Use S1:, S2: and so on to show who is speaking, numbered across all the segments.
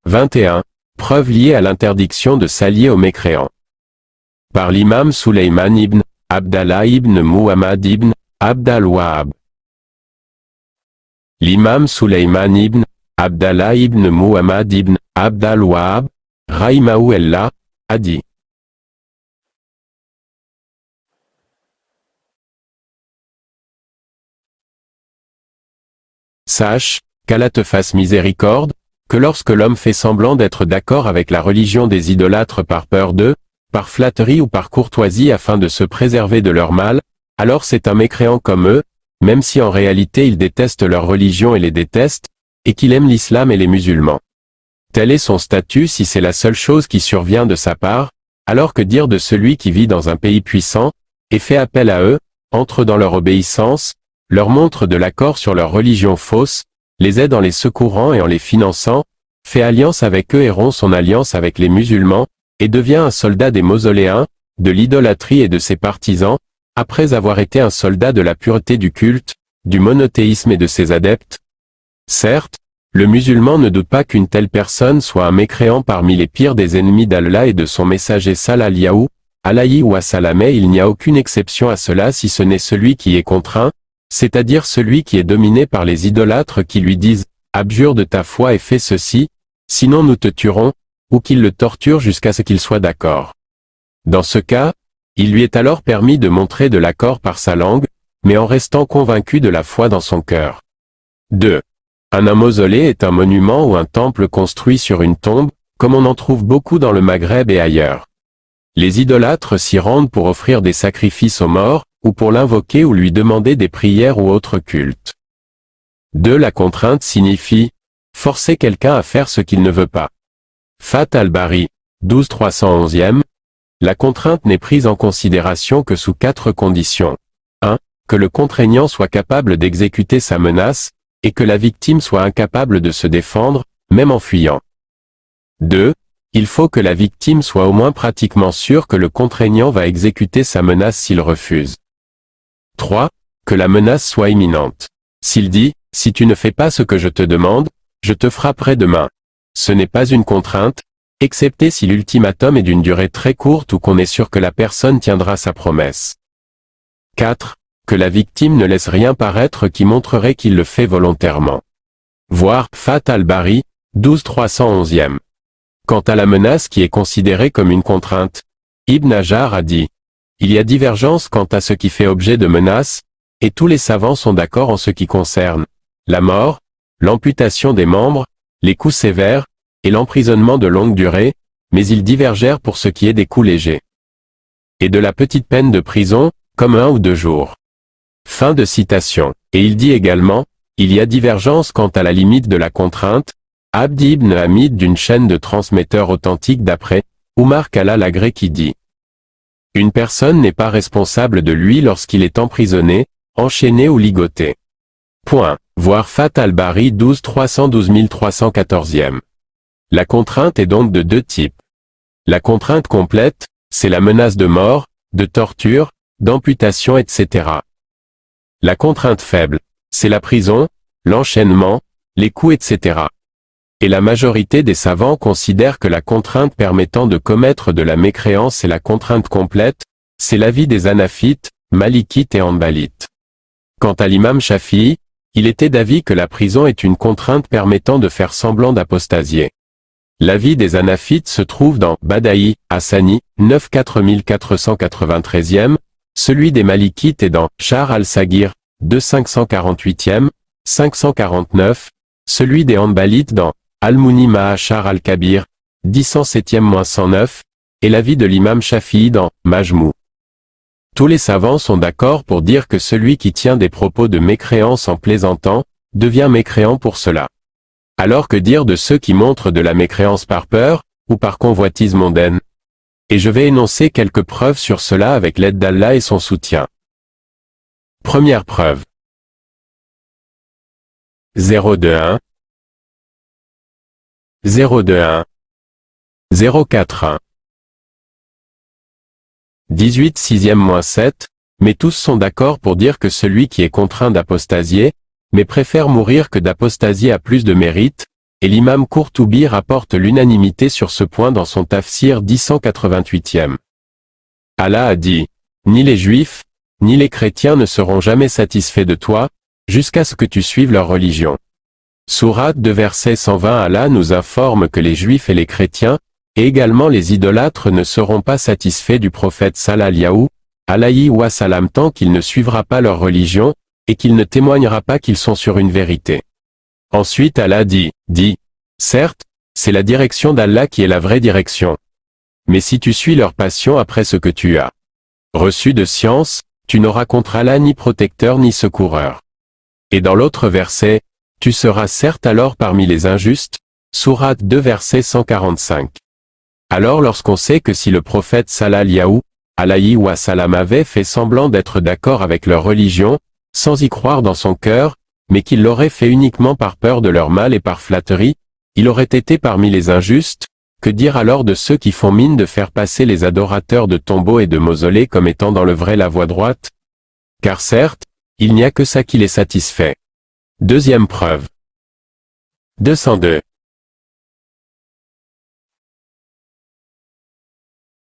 S1: 21. Preuve liée à l'interdiction de s'allier aux mécréants. Par l'imam Sulayman ibn Abdallah ibn Muhammad ibn Abd al-Wahhab. L'imam Sulayman ibn Abdallah ibn Muhammad ibn Abd al-Wahhab, rahimahullah, a dit. Sache, qu'Allah te fasse miséricorde, que lorsque l'homme fait semblant d'être d'accord avec la religion des idolâtres par peur d'eux, par flatterie ou par courtoisie afin de se préserver de leur mal, alors c'est un mécréant comme eux, même si en réalité il déteste leur religion et les déteste, et qu'il aime l'islam et les musulmans. Tel est son statut si c'est la seule chose qui survient de sa part, alors que dire de celui qui vit dans un pays puissant, et fait appel à eux, entre dans leur obéissance, leur montre de l'accord sur leur religion fausse, les aide en les secourant et en les finançant, fait alliance avec eux et rompt son alliance avec les musulmans, et devient un soldat des mausoléens, de l'idolâtrie et de ses partisans, après avoir été un soldat de la pureté du culte, du monothéisme et de ses adeptes. Certes, le musulman ne doute pas qu'une telle personne soit un mécréant parmi les pires des ennemis d'Allah et de son messager sallallahu alayhi wa sallam, et il n'y a aucune exception à cela si ce n'est celui qui est contraint, c'est-à-dire celui qui est dominé par les idolâtres qui lui disent « Abjure de ta foi et fais ceci, sinon nous te tuerons », ou qu'il le torture jusqu'à ce qu'il soit d'accord. Dans ce cas, il lui est alors permis de montrer de l'accord par sa langue, mais en restant convaincu de la foi dans son cœur. 2. Un mausolée est un monument ou un temple construit sur une tombe, comme on en trouve beaucoup dans le Maghreb et ailleurs. Les idolâtres s'y rendent pour offrir des sacrifices aux morts, ou pour l'invoquer ou lui demander des prières ou autres cultes. 2. La contrainte signifie forcer quelqu'un à faire ce qu'il ne veut pas. Fath al-Bari, 12-311e. La contrainte n'est prise en considération que sous 4 conditions. 1. Que le contraignant soit capable d'exécuter sa menace, et que la victime soit incapable de se défendre, même en fuyant. 2. Il faut que la victime soit au moins pratiquement sûre que le contraignant va exécuter sa menace s'il refuse. 3. Que la menace soit imminente. S'il dit « Si tu ne fais pas ce que je te demande, je te frapperai demain », ce n'est pas une contrainte, excepté si l'ultimatum est d'une durée très courte ou qu'on est sûr que la personne tiendra sa promesse. 4. Que la victime ne laisse rien paraître qui montrerait qu'il le fait volontairement. Voir Fath al-Bari, 12-311e. Quant à la menace qui est considérée comme une contrainte, Ibn Hajar a dit « Il y a divergence quant à ce qui fait objet de menace, et tous les savants sont d'accord en ce qui concerne la mort, l'amputation des membres, les coups sévères, et l'emprisonnement de longue durée, mais ils divergèrent pour ce qui est des coups légers. Et de la petite peine de prison, comme 1 ou 2 jours. » Fin de citation. Et il dit également, il y a divergence quant à la limite de la contrainte, Abdi ibn Hamid d'une chaîne de transmetteurs authentiques d'après Oumar Khalal Lagré qui dit « Une personne n'est pas responsable de lui lorsqu'il est emprisonné, enchaîné ou ligoté. » Point. Voir Fath al-Bari 12-312-314e. La contrainte est donc de 2 types. La contrainte complète, c'est la menace de mort, de torture, d'amputation etc. La contrainte faible, c'est la prison, l'enchaînement, les coups etc. Et la majorité des savants considèrent que la contrainte permettant de commettre de la mécréance est la contrainte complète, c'est l'avis des Hanafites, Malikites et Hanbalites. Quant à l'imam Shafi'i, il était d'avis que la prison est une contrainte permettant de faire semblant d'apostasier. L'avis des Hanafites se trouve dans Bada'i, Hassani, 9-4493e, celui des Malikites est dans Shahr al-Saghir, 2-548e, 549, celui des Hanbalites dans Al-Muni Ma'a Shahr al-Kabir, 10-107e-109, et l'avis de l'imam Shafi'i dans Majmou. Tous les savants sont d'accord pour dire que celui qui tient des propos de mécréance en plaisantant, devient mécréant pour cela. Alors que dire de ceux qui montrent de la mécréance par peur, ou par convoitise mondaine? Et je vais énoncer quelques preuves sur cela avec l'aide d'Allah et son soutien. Première preuve. 021 021 041 18 6e-7, mais tous sont d'accord pour dire que celui qui est contraint d'apostasier, mais préfère mourir que d'apostasier a plus de mérite, et l'imam Courtoubi rapporte l'unanimité sur ce point dans son tafsir 1088e. Allah a dit, ni les juifs, ni les chrétiens ne seront jamais satisfaits de toi, jusqu'à ce que tu suives leur religion. Sourate 2 verset 120. Allah nous informe que les juifs et les chrétiens, et également les idolâtres ne seront pas satisfaits du prophète sallallahu alayhi wa sallam tant qu'il ne suivra pas leur religion, et qu'il ne témoignera pas qu'ils sont sur une vérité. Ensuite Allah dit, certes, c'est la direction d'Allah qui est la vraie direction. Mais si tu suis leur passion après ce que tu as reçu de science, tu n'auras contre Allah ni protecteur ni secoureur. Et dans l'autre verset, tu seras certes alors parmi les injustes, Sourate 2 verset 145. Alors lorsqu'on sait que si le prophète sallallahu alayhi wa sallam avait fait semblant d'être d'accord avec leur religion, sans y croire dans son cœur, mais qu'il l'aurait fait uniquement par peur de leur mal et par flatterie, il aurait été parmi les injustes, que dire alors de ceux qui font mine de faire passer les adorateurs de tombeaux et de mausolées comme étant dans le vrai la voie droite? Car certes, il n'y a que ça qui les satisfait. Deuxième preuve. 202.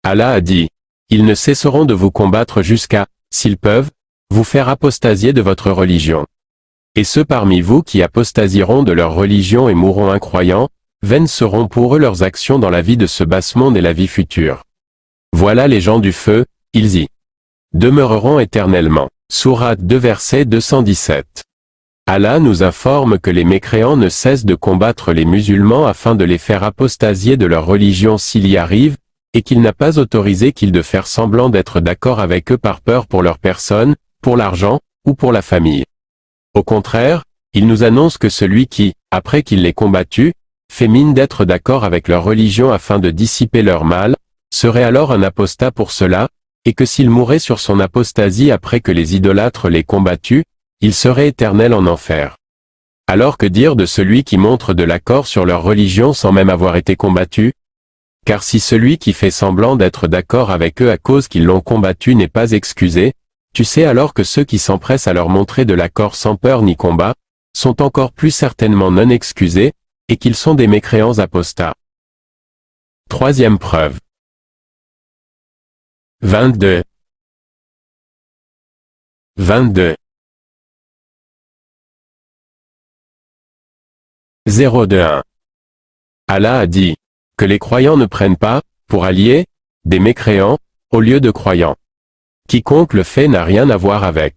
S1: Allah a dit, ils ne cesseront de vous combattre jusqu'à, s'ils peuvent, vous faire apostasier de votre religion. Et ceux parmi vous qui apostasieront de leur religion et mourront incroyants, vaines seront pour eux leurs actions dans la vie de ce basse monde et la vie future. Voilà les gens du feu, ils y demeureront éternellement. Sourate 2 verset 217. Allah nous informe que les mécréants ne cessent de combattre les musulmans afin de les faire apostasier de leur religion s'il y arrive, et qu'il n'a pas autorisé qu'ils de faire semblant d'être d'accord avec eux par peur pour leur personne, pour l'argent, ou pour la famille. Au contraire, il nous annonce que celui qui, après qu'il l'ait combattu, fait mine d'être d'accord avec leur religion afin de dissiper leur mal, serait alors un apostat pour cela, et que s'il mourait sur son apostasie après que les idolâtres l'aient combattu, il serait éternel en enfer. Alors que dire de celui qui montre de l'accord sur leur religion sans même avoir été combattu? Car si celui qui fait semblant d'être d'accord avec eux à cause qu'ils l'ont combattu n'est pas excusé, tu sais alors que ceux qui s'empressent à leur montrer de l'accord sans peur ni combat, sont encore plus certainement non excusés, et qu'ils sont des mécréants apostats. Troisième preuve. 22. 021. Allah a dit, que les croyants ne prennent pas, pour alliés, des mécréants, au lieu de croyants. Quiconque le fait n'a rien à voir avec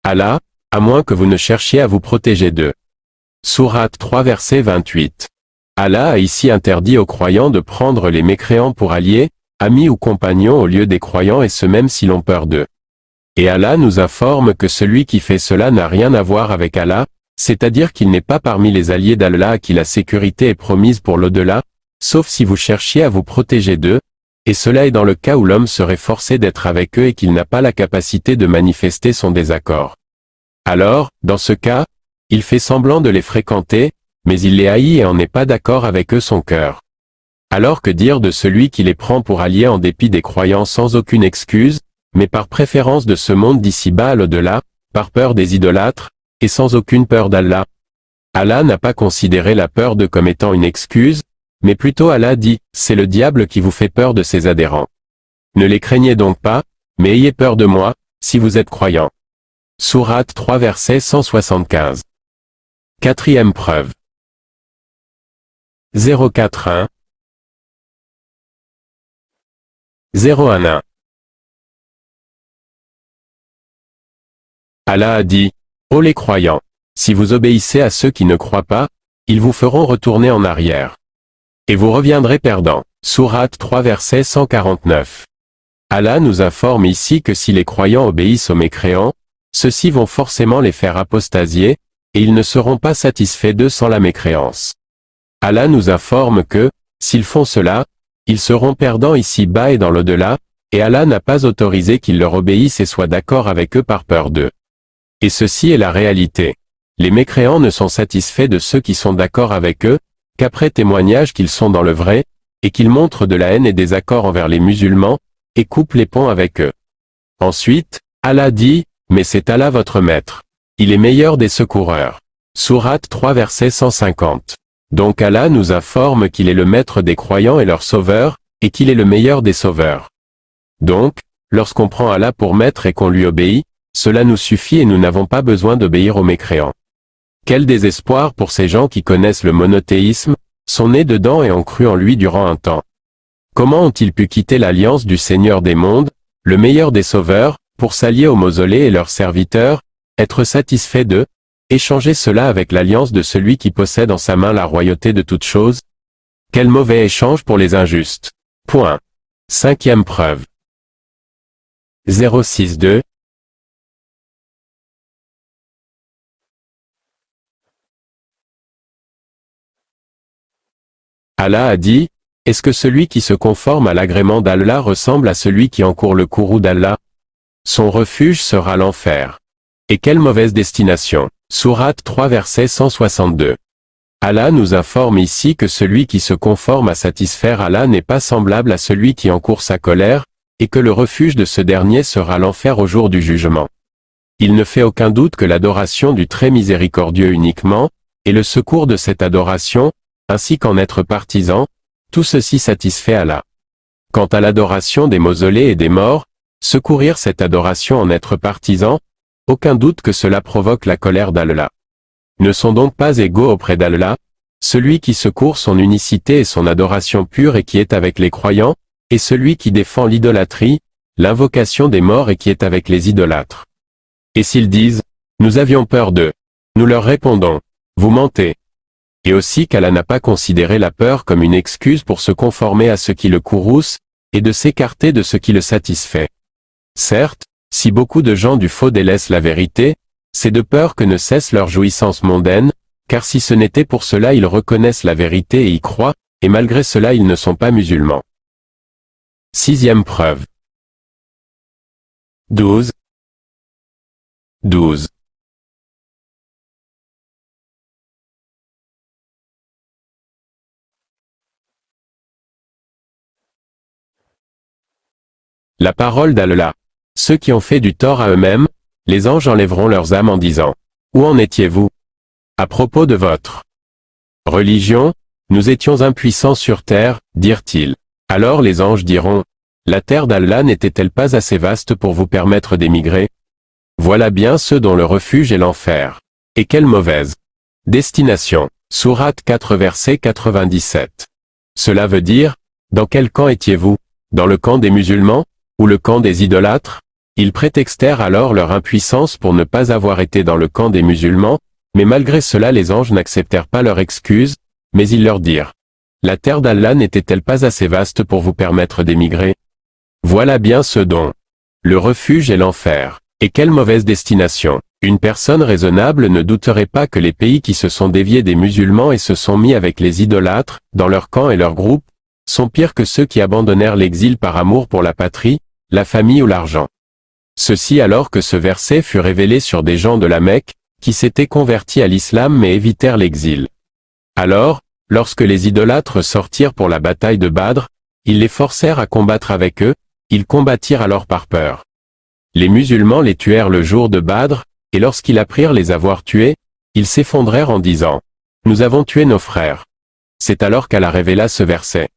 S1: Allah, à moins que vous ne cherchiez à vous protéger d'eux. Sourate 3 verset 28. Allah a ici interdit aux croyants de prendre les mécréants pour alliés, amis ou compagnons au lieu des croyants et ce même s'ils ont peur d'eux. Et Allah nous informe que celui qui fait cela n'a rien à voir avec Allah, c'est-à-dire qu'il n'est pas parmi les alliés d'Allah à qui la sécurité est promise pour l'au-delà, sauf si vous cherchiez à vous protéger d'eux, et cela est dans le cas où l'homme serait forcé d'être avec eux et qu'il n'a pas la capacité de manifester son désaccord. Alors, dans ce cas, il fait semblant de les fréquenter, mais il les haït et en n'est pas d'accord avec eux son cœur. Alors que dire de celui qui les prend pour alliés en dépit des croyants sans aucune excuse, mais par préférence de ce monde d'ici-bas à l'au-delà, par peur des idolâtres, et sans aucune peur d'Allah? Allah n'a pas considéré la peur d'eux comme étant une excuse, mais plutôt Allah dit, c'est le diable qui vous fait peur de ses adhérents. Ne les craignez donc pas, mais ayez peur de moi, si vous êtes croyants. Sourate 3 verset 175. Quatrième preuve. 041. 011. Allah a dit, ô les croyants, si vous obéissez à ceux qui ne croient pas, ils vous feront retourner en arrière. Et vous reviendrez perdants. Sourate 3 verset 149. Allah nous informe ici que si les croyants obéissent aux mécréants, ceux-ci vont forcément les faire apostasier, et ils ne seront pas satisfaits d'eux sans la mécréance. Allah nous informe que, s'ils font cela, ils seront perdants ici-bas et dans l'au-delà, et Allah n'a pas autorisé qu'ils leur obéissent et soient d'accord avec eux par peur d'eux. Et ceci est la réalité. Les mécréants ne sont satisfaits de ceux qui sont d'accord avec eux, qu'après témoignage qu'ils sont dans le vrai, et qu'ils montrent de la haine et des accords envers les musulmans, et coupent les ponts avec eux. Ensuite, Allah dit, mais c'est Allah votre maître. Il est meilleur des secoureurs. Sourate 3 verset 150. Donc Allah nous informe qu'il est le maître des croyants et leur sauveur, et qu'il est le meilleur des sauveurs. Donc, lorsqu'on prend Allah pour maître et qu'on lui obéit, cela nous suffit et nous n'avons pas besoin d'obéir aux mécréants. Quel désespoir pour ces gens qui connaissent le monothéisme, sont nés dedans et ont cru en lui durant un temps. Comment ont-ils pu quitter l'alliance du Seigneur des mondes, le meilleur des sauveurs, pour s'allier aux mausolées et leurs serviteurs, être satisfaits d'eux, échanger cela avec l'alliance de celui qui possède en sa main la royauté de toutes choses? Quel mauvais échange pour les injustes. Point. Cinquième preuve. 062. Allah a dit, est-ce que celui qui se conforme à l'agrément d'Allah ressemble à celui qui encourt le courroux d'Allah? Son refuge sera l'enfer. Et quelle mauvaise destination. Sourate 3 verset 162. Allah nous informe ici que celui qui se conforme à satisfaire Allah n'est pas semblable à celui qui encourt sa colère, et que le refuge de ce dernier sera l'enfer au jour du jugement. Il ne fait aucun doute que l'adoration du très miséricordieux uniquement, et le secours de cette adoration, ainsi qu'en être partisan, tout ceci satisfait Allah. Quant à l'adoration des mausolées et des morts, secourir cette adoration en être partisan, aucun doute que cela provoque la colère d'Allah. Ne sont donc pas égaux auprès d'Allah, celui qui secourt son unicité et son adoration pure et qui est avec les croyants, et celui qui défend l'idolâtrie, l'invocation des morts et qui est avec les idolâtres. Et s'ils disent, nous avions peur d'eux, nous leur répondons, vous mentez. Et aussi qu'Allah n'a pas considéré la peur comme une excuse pour se conformer à ce qui le courrouce, et de s'écarter de ce qui le satisfait. Certes, si beaucoup de gens du faux délaissent la vérité, c'est de peur que ne cesse leur jouissance mondaine, car si ce n'était pour cela ils reconnaissent la vérité et y croient, et malgré cela ils ne sont pas musulmans. Sixième preuve. 12. La parole d'Allah. Ceux qui ont fait du tort à eux-mêmes, les anges enlèveront leurs âmes en disant, où en étiez-vous? À propos de votre religion, nous étions impuissants sur terre, dirent-ils. Alors les anges diront, la terre d'Allah n'était-elle pas assez vaste pour vous permettre d'émigrer? Voilà bien ceux dont le refuge est l'enfer. Et quelle mauvaise destination. Sourate 4 verset 97. Cela veut dire, dans quel camp étiez-vous? Dans le camp des musulmans? Ou le camp des idolâtres? Ils prétextèrent alors leur impuissance pour ne pas avoir été dans le camp des musulmans, mais malgré cela les anges n'acceptèrent pas leur excuse, mais ils leur dirent, la terre d'Allah n'était-elle pas assez vaste pour vous permettre d'émigrer? Voilà bien ce dont le refuge est l'enfer. Et quelle mauvaise destination. Une personne raisonnable ne douterait pas que les pays qui se sont déviés des musulmans et se sont mis avec les idolâtres, dans leur camp et leur groupe, sont pires que ceux qui abandonnèrent l'exil par amour pour la patrie, la famille ou l'argent. Ceci alors que ce verset fut révélé sur des gens de la Mecque, qui s'étaient convertis à l'islam mais évitèrent l'exil. Alors, lorsque les idolâtres sortirent pour la bataille de Badr, ils les forcèrent à combattre avec eux, ils combattirent alors par peur. Les musulmans les tuèrent le jour de Badr, et lorsqu'ils apprirent les avoir tués, ils s'effondrèrent en disant, nous avons tué nos frères. C'est alors qu'Allah révéla ce verset.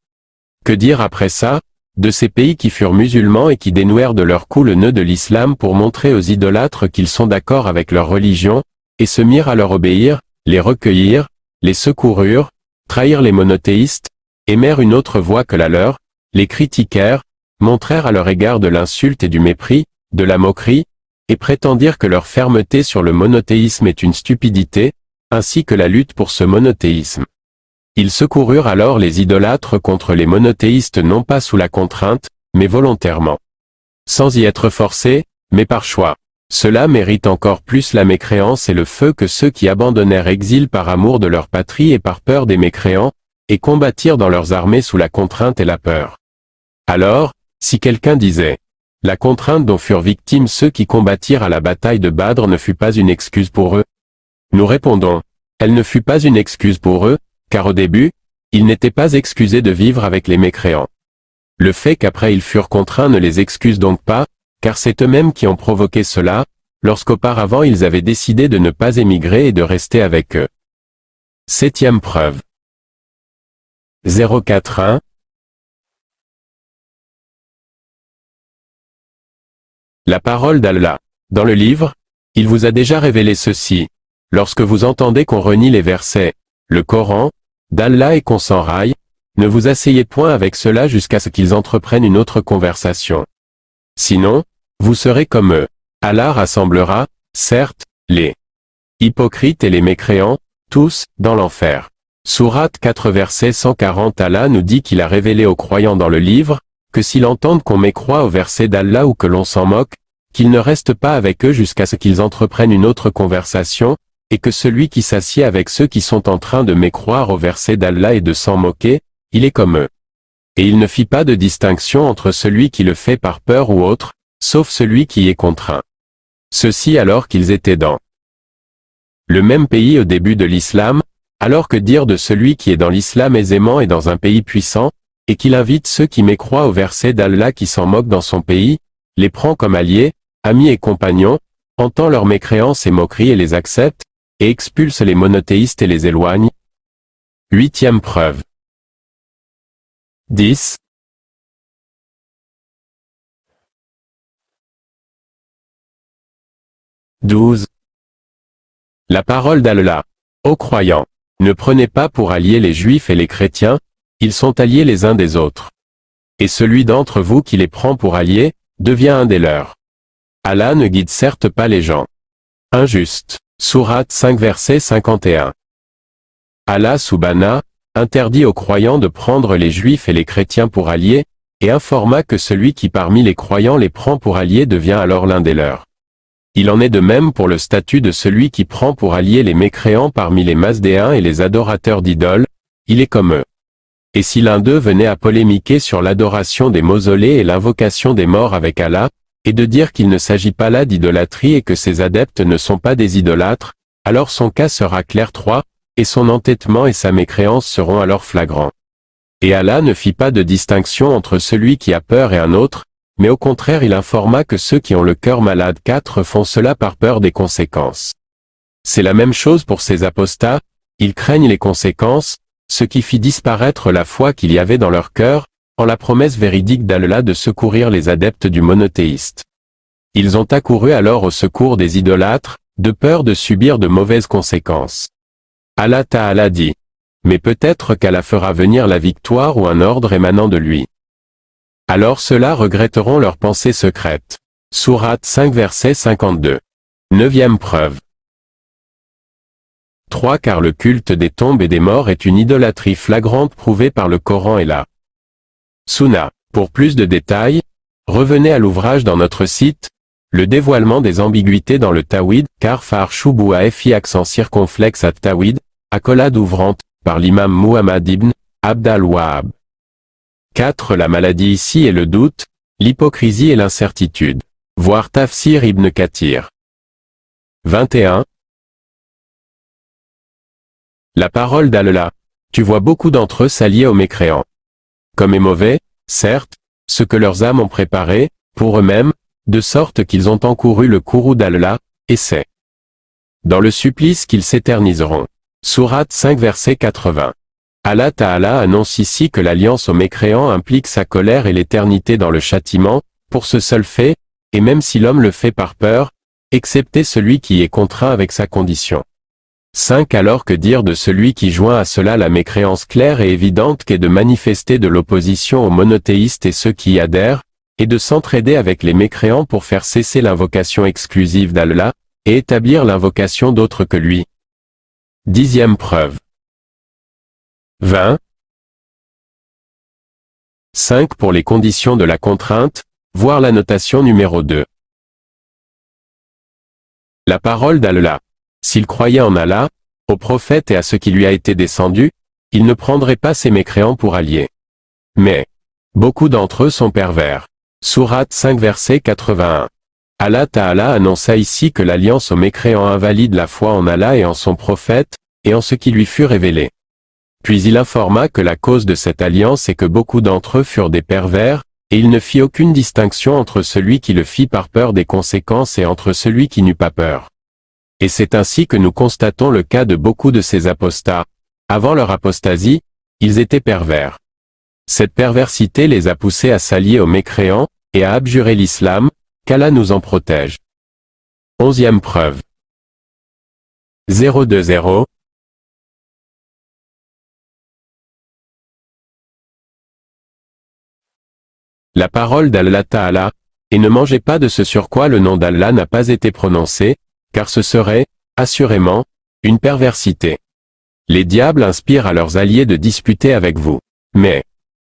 S1: Que dire après ça? De ces pays qui furent musulmans et qui dénouèrent de leur cou le nœud de l'islam pour montrer aux idolâtres qu'ils sont d'accord avec leur religion, et se mirent à leur obéir, les recueillir, les secoururent, trahirent les monothéistes, aimèrent une autre voie que la leur, les critiquèrent, montrèrent à leur égard de l'insulte et du mépris, de la moquerie, et prétendirent que leur fermeté sur le monothéisme est une stupidité, ainsi que la lutte pour ce monothéisme. Ils secoururent alors les idolâtres contre les monothéistes non pas sous la contrainte, mais volontairement. Sans y être forcés, mais par choix. Cela mérite encore plus la mécréance et le feu que ceux qui abandonnèrent exil par amour de leur patrie et par peur des mécréants, et combattirent dans leurs armées sous la contrainte et la peur. Alors, si quelqu'un disait, la contrainte dont furent victimes ceux qui combattirent à la bataille de Badr ne fut pas une excuse pour eux. Nous répondons, elle ne fut pas une excuse pour eux, car au début, ils n'étaient pas excusés de vivre avec les mécréants. Le fait qu'après ils furent contraints ne les excuse donc pas, car c'est eux-mêmes qui ont provoqué cela, lorsqu'auparavant ils avaient décidé de ne pas émigrer et de rester avec eux. Septième preuve. 041. La parole d'Allah. Dans le livre, il vous a déjà révélé ceci. Lorsque vous entendez qu'on renie les versets, le Coran, d'Allah et qu'on s'enraille, ne vous asseyez point avec cela jusqu'à ce qu'ils entreprennent une autre conversation. Sinon, vous serez comme eux. Allah rassemblera, certes, les hypocrites et les mécréants, tous, dans l'enfer. Sourate 4 verset 140. Allah nous dit qu'il a révélé aux croyants dans le livre, que s'ils entendent qu'on mécroit au verset d'Allah ou que l'on s'en moque, qu'ils ne restent pas avec eux jusqu'à ce qu'ils entreprennent une autre conversation, et que celui qui s'assied avec ceux qui sont en train de mécroire au verset d'Allah et de s'en moquer, il est comme eux. Et il ne fit pas de distinction entre celui qui le fait par peur ou autre, sauf celui qui y est contraint. Ceci alors qu'ils étaient dans le même pays au début de l'islam, alors que dire de celui qui est dans l'islam aisément et dans un pays puissant, et qu'il invite ceux qui mécroient au verset d'Allah qui s'en moquent dans son pays, les prend comme alliés, amis et compagnons, entend leurs mécréances et moqueries et les accepte, et expulse les monothéistes et les éloigne. 8e preuve. 10. « 12. La parole d'Allah. Ô croyants, ne prenez pas pour alliés les juifs et les chrétiens, ils sont alliés les uns des autres. Et celui d'entre vous qui les prend pour alliés, devient un des leurs. Allah ne guide certes pas les gens injustes. Sourate 5 verset 51. Allah Subhana interdit aux croyants de prendre les juifs et les chrétiens pour alliés, et informa que celui qui parmi les croyants les prend pour alliés devient alors l'un des leurs. Il en est de même pour le statut de celui qui prend pour alliés les mécréants parmi les Masdéens et les adorateurs d'idoles, il est comme eux. Et si l'un d'eux venait à polémiquer sur l'adoration des mausolées et l'invocation des morts avec Allah, et de dire qu'il ne s'agit pas là d'idolâtrie et que ses adeptes ne sont pas des idolâtres, alors son cas sera clair 3, et son entêtement et sa mécréance seront alors flagrants. Et Allah ne fit pas de distinction entre celui qui a peur et un autre, mais au contraire il informa que ceux qui ont le cœur malade 4 font cela par peur des conséquences. C'est la même chose pour ces apostats, ils craignent les conséquences, ce qui fit disparaître la foi qu'il y avait dans leur cœur, en la promesse véridique d'Allah de secourir les adeptes du monothéiste. Ils ont accouru alors au secours des idolâtres, de peur de subir de mauvaises conséquences. Allah Ta'ala dit. Mais peut-être qu'Allah fera venir la victoire ou un ordre émanant de lui. Alors ceux-là regretteront leurs pensées secrètes. Sourate 5 verset 52. 9e preuve. 3 Car le culte des tombes et des morts est une idolâtrie flagrante prouvée par le Coran et la Sunna. Pour plus de détails, revenez à l'ouvrage dans notre site, le dévoilement des ambiguïtés dans le Tawhid, car Far Shubuha fi accent circonflexe at Tawhid, accolade ouvrante, par l'imam Muhammad ibn Abd al-Wahhab. 4 La maladie ici est le doute, l'hypocrisie et l'incertitude. Voir Tafsir ibn Kathir. 21. La parole d'Allah. Tu vois beaucoup d'entre eux s'allier aux mécréants. Comme est mauvais, certes, ce que leurs âmes ont préparé, pour eux-mêmes, de sorte qu'ils ont encouru le courroux d'Allah, et c'est dans le supplice qu'ils s'éterniseront. Sourate 5 verset 80. Allah Ta'ala annonce ici que l'alliance aux mécréants implique sa colère et l'éternité dans le châtiment, pour ce seul fait, et même si l'homme le fait par peur, excepté celui qui est contraint avec sa condition. 5 Alors que dire de celui qui joint à cela la mécréance claire et évidente qu'est de manifester de l'opposition aux monothéistes et ceux qui y adhèrent, et de s'entraider avec les mécréants pour faire cesser l'invocation exclusive d'Allah, et établir l'invocation d'autres que lui. 10e preuve. 20. 5 Pour les conditions de la contrainte, voir la notation numéro 2. La parole d'Allah. S'il croyait en Allah, au prophète et à ce qui lui a été descendu, il ne prendrait pas ces mécréants pour alliés. Mais beaucoup d'entre eux sont pervers. Sourate 5 verset 81. Allah Ta'ala annonça ici que l'alliance aux mécréants invalide la foi en Allah et en son prophète, et en ce qui lui fut révélé. Puis il informa que la cause de cette alliance est que beaucoup d'entre eux furent des pervers, et il ne fit aucune distinction entre celui qui le fit par peur des conséquences et entre celui qui n'eut pas peur. Et c'est ainsi que nous constatons le cas de beaucoup de ces apostats. Avant leur apostasie, ils étaient pervers. Cette perversité les a poussés à s'allier aux mécréants, et à abjurer l'islam, qu'Allah nous en protège. 11e preuve. 020. La parole d'Allah Ta'ala, et ne mangez pas de ce sur quoi le nom d'Allah n'a pas été prononcé, car ce serait, assurément, une perversité. Les diables inspirent à leurs alliés de disputer avec vous. Mais,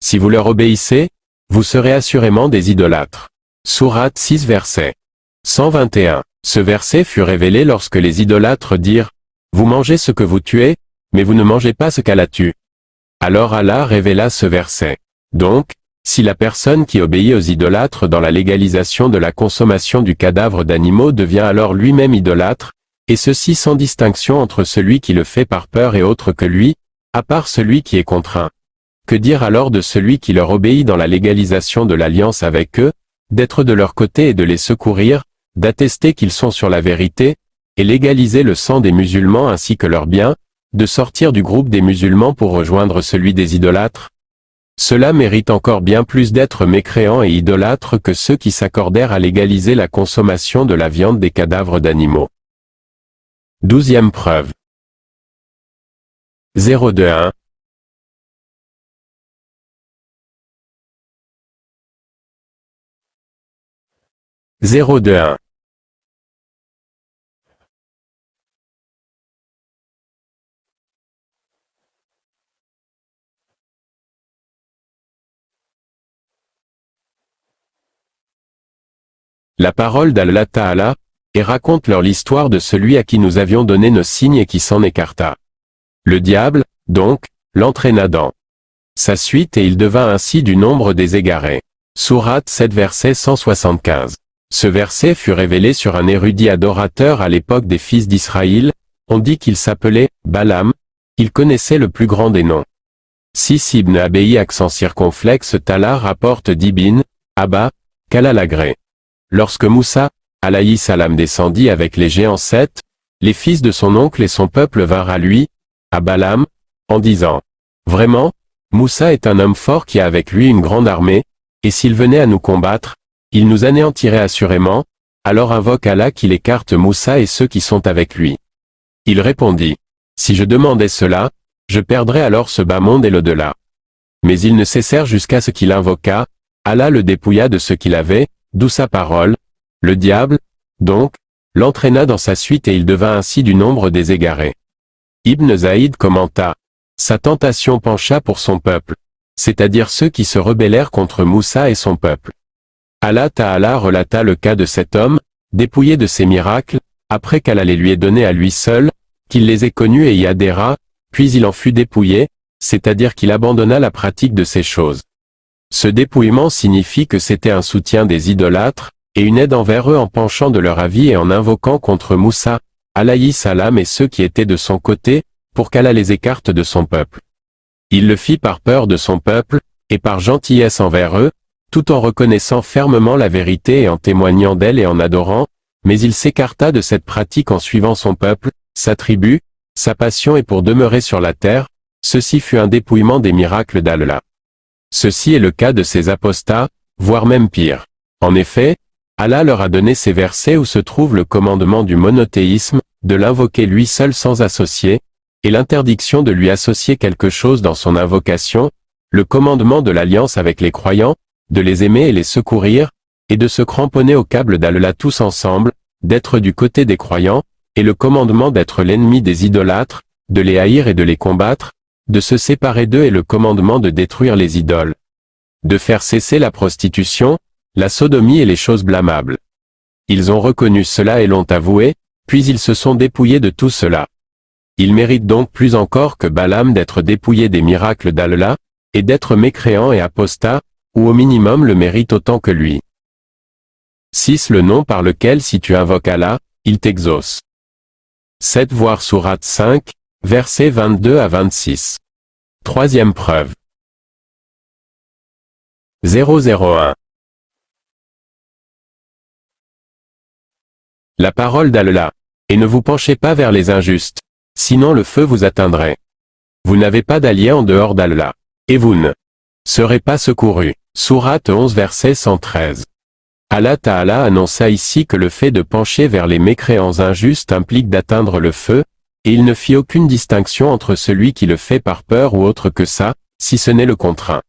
S1: si vous leur obéissez, vous serez assurément des idolâtres. Sourate 6 verset 121. Ce verset fut révélé lorsque les idolâtres dirent, « Vous mangez ce que vous tuez, mais vous ne mangez pas ce qu'Allah tue. » Alors Allah révéla ce verset. Donc, si la personne qui obéit aux idolâtres dans la légalisation de la consommation du cadavre d'animaux devient alors lui-même idolâtre, et ceci sans distinction entre celui qui le fait par peur et autre que lui, à part celui qui est contraint. Que dire alors de celui qui leur obéit dans la légalisation de l'alliance avec eux, d'être de leur côté et de les secourir, d'attester qu'ils sont sur la vérité, et légaliser le sang des musulmans ainsi que leurs biens, de sortir du groupe des musulmans pour rejoindre celui des idolâtres? Cela mérite encore bien plus d'être mécréants et idolâtres que ceux qui s'accordèrent à légaliser la consommation de la viande des cadavres d'animaux. 12e preuve. 021. La parole d'Allah Ta'ala, et raconte leur l'histoire de celui à qui nous avions donné nos signes et qui s'en écarta. Le diable, donc, l'entraîna dans sa suite et il devint ainsi du nombre des égarés. Sourate 7 verset 175. Ce verset fut révélé sur un érudit adorateur à l'époque des fils d'Israël, on dit qu'il s'appelait Balaam, il connaissait le plus grand des noms. 6 Ibn Abeyi accent circonflexe Tala rapporte d'Ibn Abba, qu'Allah l'agrée. Lorsque Moussa, alayhi salam descendit avec les géants 7, les fils de son oncle et son peuple vinrent à lui, à Balaam, en disant, « Vraiment, Moussa est un homme fort qui a avec lui une grande armée, et s'il venait à nous combattre, il nous anéantirait assurément, alors invoque Allah qu'il écarte Moussa et ceux qui sont avec lui. » Il répondit, « Si je demandais cela, je perdrais alors ce bas monde et l'au-delà. » Mais ils ne cessèrent jusqu'à ce qu'il invoqua, Allah le dépouilla de ce qu'il avait, d'où sa parole, le diable, donc, l'entraîna dans sa suite et il devint ainsi du nombre des égarés. Ibn Zaïd commenta, sa tentation pencha pour son peuple, c'est-à-dire ceux qui se rebellèrent contre Moussa et son peuple. Allah Ta'ala relata le cas de cet homme, dépouillé de ses miracles, après qu'Allah les lui ait donnés à lui seul, qu'il les ait connus et y adhéra, puis il en fut dépouillé, c'est-à-dire qu'il abandonna la pratique de ces choses. Ce dépouillement signifie que c'était un soutien des idolâtres, et une aide envers eux en penchant de leur avis et en invoquant contre Moussa, alayhi salam et ceux qui étaient de son côté, pour qu'Allah les écarte de son peuple. Il le fit par peur de son peuple, et par gentillesse envers eux, tout en reconnaissant fermement la vérité et en témoignant d'elle et en adorant, mais il s'écarta de cette pratique en suivant son peuple, sa tribu, sa passion et pour demeurer sur la terre, ceci fut un dépouillement des miracles d'Allah. Ceci est le cas de ces apostats, voire même pire. En effet, Allah leur a donné ces versets où se trouve le commandement du monothéisme, de l'invoquer lui seul sans associé, et l'interdiction de lui associer quelque chose dans son invocation, le commandement de l'alliance avec les croyants, de les aimer et les secourir, et de se cramponner au câble d'Allah tous ensemble, d'être du côté des croyants, et le commandement d'être l'ennemi des idolâtres, de les haïr et de les combattre, de se séparer d'eux et le commandement de détruire les idoles. De faire cesser la prostitution, la sodomie et les choses blâmables. Ils ont reconnu cela et l'ont avoué, puis ils se sont dépouillés de tout cela. Ils méritent donc plus encore que Balaam d'être dépouillé des miracles d'Allah, et d'être mécréant et apostat, ou au minimum le mérite autant que lui. 6 Le nom par lequel si tu invoques Allah, il t'exauce. 7 Voir sourate 5, versets 22 à 26. Troisième preuve. 001. La parole d'Allah. Et ne vous penchez pas vers les injustes, sinon le feu vous atteindrait. Vous n'avez pas d'allié en dehors d'Allah. Et vous ne serez pas secourus. Sourate 11 verset 113. Allah Ta'ala annonça ici que le fait de pencher vers les mécréants injustes implique d'atteindre le feu, et il ne fit aucune distinction entre celui qui le fait par peur ou autre que ça, si ce n'est le contraint.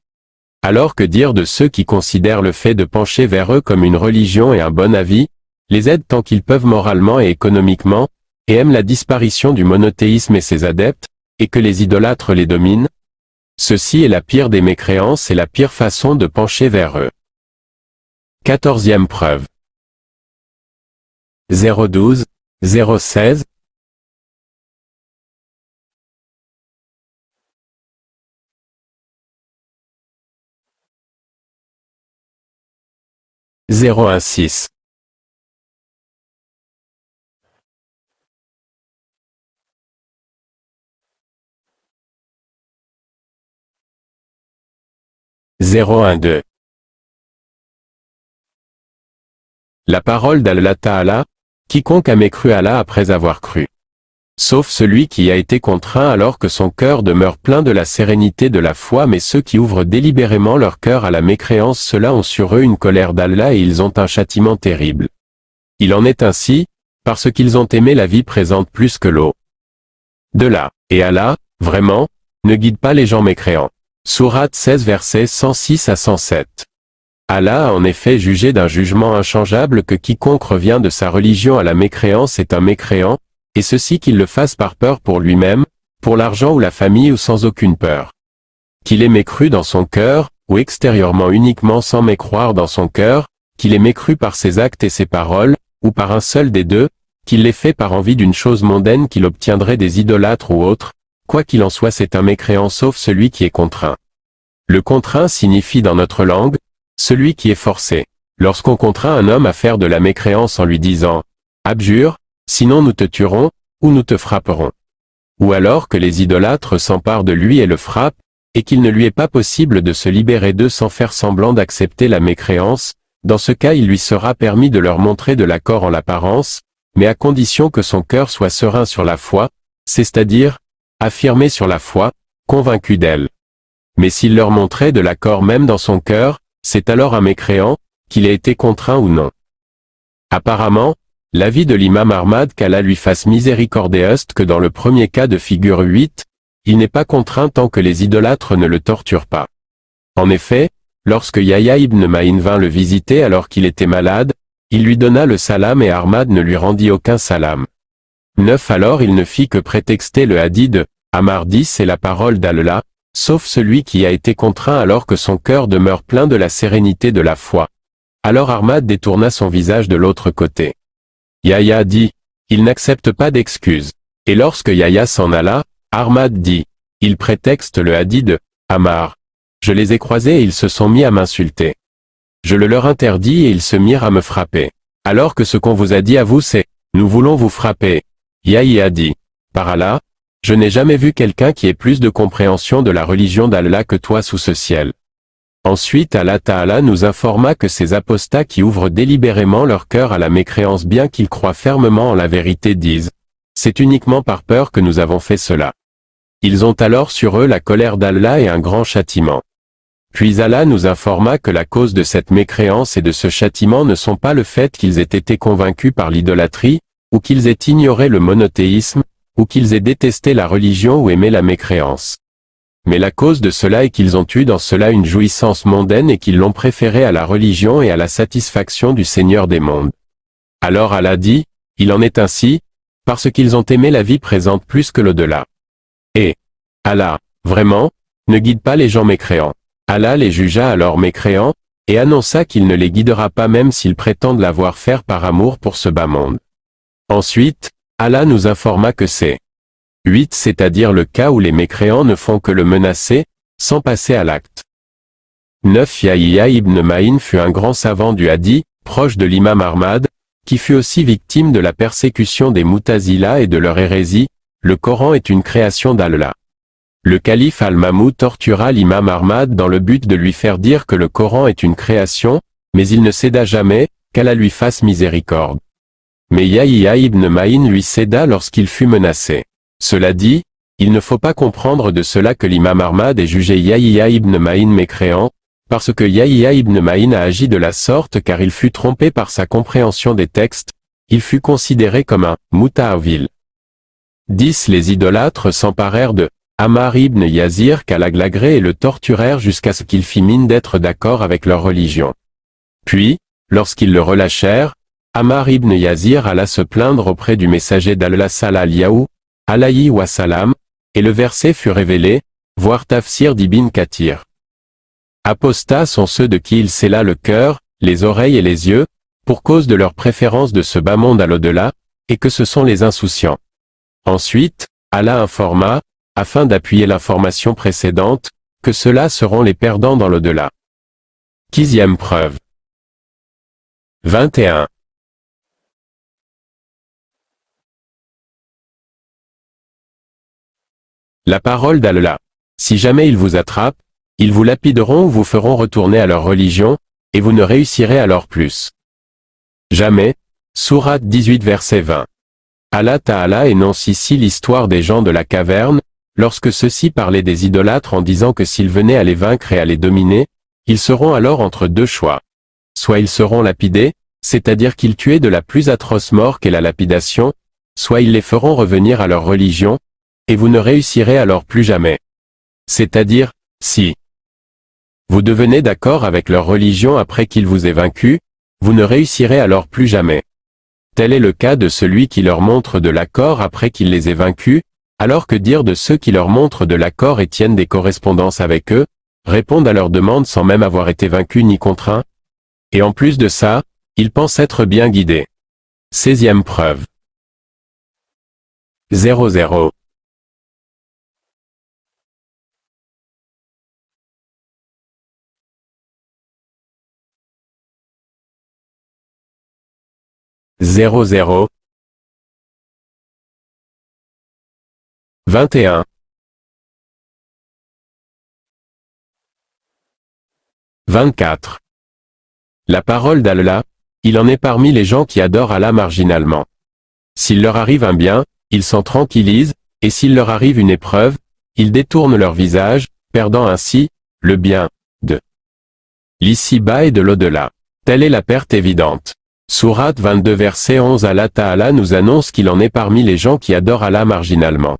S1: Alors que dire de ceux qui considèrent le fait de pencher vers eux comme une religion et un bon avis, les aident tant qu'ils peuvent moralement et économiquement, et aiment la disparition du monothéisme et ses adeptes, et que les idolâtres les dominent? Ceci est la pire des mécréances et la pire façon de pencher vers eux. 14e preuve. 012, 016. « 016. 012. La parole d'Allah Ta'ala, quiconque a mécru Allah après avoir cru. Sauf celui qui a été contraint alors que son cœur demeure plein de la sérénité de la foi, mais ceux qui ouvrent délibérément leur cœur à la mécréance, ceux-là ont sur eux une colère d'Allah et ils ont un châtiment terrible. Il en est ainsi, parce qu'ils ont aimé la vie présente plus que l'eau. De là, et Allah, vraiment, ne guide pas les gens mécréants. Sourate 16 versets 106 à 107. Allah a en effet jugé d'un jugement inchangeable que quiconque revient de sa religion à la mécréance est un mécréant, et ceci qu'il le fasse par peur pour lui-même, pour l'argent ou la famille ou sans aucune peur. Qu'il ait mécru dans son cœur, ou extérieurement uniquement sans mécroire dans son cœur, qu'il ait mécru par ses actes et ses paroles, ou par un seul des deux, qu'il l'ait fait par envie d'une chose mondaine qu'il obtiendrait des idolâtres ou autres, quoi qu'il en soit c'est un mécréant sauf celui qui est contraint. Le contraint signifie dans notre langue, celui qui est forcé. Lorsqu'on contraint un homme à faire de la mécréance en lui disant « Abjure, sinon nous te tuerons, ou nous te frapperons ». Ou alors que les idolâtres s'emparent de lui et le frappent, et qu'il ne lui est pas possible de se libérer d'eux sans faire semblant d'accepter la mécréance, dans ce cas il lui sera permis de leur montrer de l'accord en l'apparence, mais à condition que son cœur soit serein sur la foi, c'est-à-dire, affirmé sur la foi, convaincu d'elle. Mais s'il leur montrait de l'accord même dans son cœur, c'est alors un mécréant, qu'il ait été contraint ou non. Apparemment, l'avis de l'imam Ahmad qu'Allah lui fasse miséricorde est que dans le premier cas de figure 8, il n'est pas contraint tant que les idolâtres ne le torturent pas. En effet, lorsque Yahya ibn Ma'in vint le visiter alors qu'il était malade, il lui donna le salam et Ahmad ne lui rendit aucun salam. 9 Alors il ne fit que prétexter le hadith de Ammar 10 et la parole d'Allah, sauf celui qui a été contraint alors que son cœur demeure plein de la sérénité de la foi. Alors Ahmad détourna son visage de l'autre côté. Yahya dit, il n'accepte pas d'excuses. Et lorsque Yahya s'en alla, Ahmad dit, il prétexte le hadith de Ammar. Je les ai croisés et ils se sont mis à m'insulter. Je le leur interdis et ils se mirent à me frapper. Alors que ce qu'on vous a dit à vous c'est, nous voulons vous frapper. Yahya dit, par Allah, je n'ai jamais vu quelqu'un qui ait plus de compréhension de la religion d'Allah que toi sous ce ciel. Ensuite Allah Ta'ala nous informa que ces apostats qui ouvrent délibérément leur cœur à la mécréance bien qu'ils croient fermement en la vérité disent, c'est uniquement par peur que nous avons fait cela. Ils ont alors sur eux la colère d'Allah et un grand châtiment. Puis Allah nous informa que la cause de cette mécréance et de ce châtiment ne sont pas le fait qu'ils aient été convaincus par l'idolâtrie, ou qu'ils aient ignoré le monothéisme, ou qu'ils aient détesté la religion ou aimé la mécréance. Mais la cause de cela est qu'ils ont eu dans cela une jouissance mondaine et qu'ils l'ont préféré à la religion et à la satisfaction du Seigneur des mondes. Alors Allah dit, il en est ainsi, parce qu'ils ont aimé la vie présente plus que l'au-delà. Et Allah, vraiment, ne guide pas les gens mécréants. Allah les jugea alors mécréants, et annonça qu'il ne les guidera pas même s'ils prétendent l'avoir fait par amour pour ce bas monde. Ensuite, Allah nous informa que c'est 8, c'est-à-dire le cas où les mécréants ne font que le menacer, sans passer à l'acte. 9 Yahya ibn Ma'in fut un grand savant du hadith, proche de l'imam Ahmad, qui fut aussi victime de la persécution des Mu'tazila et de leur hérésie, le Coran est une création d'Allah. Le calife Al-Mamoud tortura l'imam Ahmad dans le but de lui faire dire que le Coran est une création, mais il ne céda jamais, qu'Allah lui fasse miséricorde. Mais Yahya ibn Ma'in lui céda lorsqu'il fut menacé. Cela dit, il ne faut pas comprendre de cela que l'imam Ahmad ait jugé Yahya ibn Ma'in mécréant, parce que Yahya ibn Ma'in a agi de la sorte car il fut trompé par sa compréhension des textes, il fut considéré comme un muta'awwil. 10. Les idolâtres s'emparèrent de Ammar ibn Yazir Kalaglagré et le torturèrent jusqu'à ce qu'il fit mine d'être d'accord avec leur religion. Puis, lorsqu'ils le relâchèrent, Ammar ibn Yazir alla se plaindre auprès du messager d'Allah sallallahu alayhi wa sallam, et le verset fut révélé, voir Tafsir d'Ibn Kathir. Apostats sont ceux de qui il scella le cœur, les oreilles et les yeux, pour cause de leur préférence de ce bas monde à l'au-delà, et que ce sont les insouciants. Ensuite, Allah informa, afin d'appuyer l'information précédente, que ceux-là seront les perdants dans l'au-delà. 15e preuve. 21. La parole d'Allah. Si jamais ils vous attrapent, ils vous lapideront ou vous feront retourner à leur religion, et vous ne réussirez alors plus. Jamais. Sourate 18 verset 20. Allah Ta'ala énonce ici l'histoire des gens de la caverne, lorsque ceux-ci parlaient des idolâtres en disant que s'ils venaient à les vaincre et à les dominer, ils seront alors entre deux choix. Soit ils seront lapidés, c'est-à-dire qu'ils tuaient de la plus atroce mort qu'est la lapidation, soit ils les feront revenir à leur religion, et vous ne réussirez alors plus jamais. C'est-à-dire, si vous devenez d'accord avec leur religion après qu'ils vous aient vaincu, vous ne réussirez alors plus jamais. Tel est le cas de celui qui leur montre de l'accord après qu'il les ait vaincus, alors que dire de ceux qui leur montrent de l'accord et tiennent des correspondances avec eux, répondent à leurs demandes sans même avoir été vaincus ni contraints. Et en plus de ça, ils pensent être bien guidés. 16e preuve. 00. Zéro zéro. 21. 24. La parole d'Allah, il en est parmi les gens qui adorent Allah marginalement. S'il leur arrive un bien, ils s'en tranquillisent, et s'il leur arrive une épreuve, ils détournent leur visage, perdant ainsi, le bien, de l'ici-bas et de l'au-delà. Telle est la perte évidente. Sourate 22 verset 11. Allah Ta'ala nous annonce qu'il en est parmi les gens qui adorent Allah marginalement.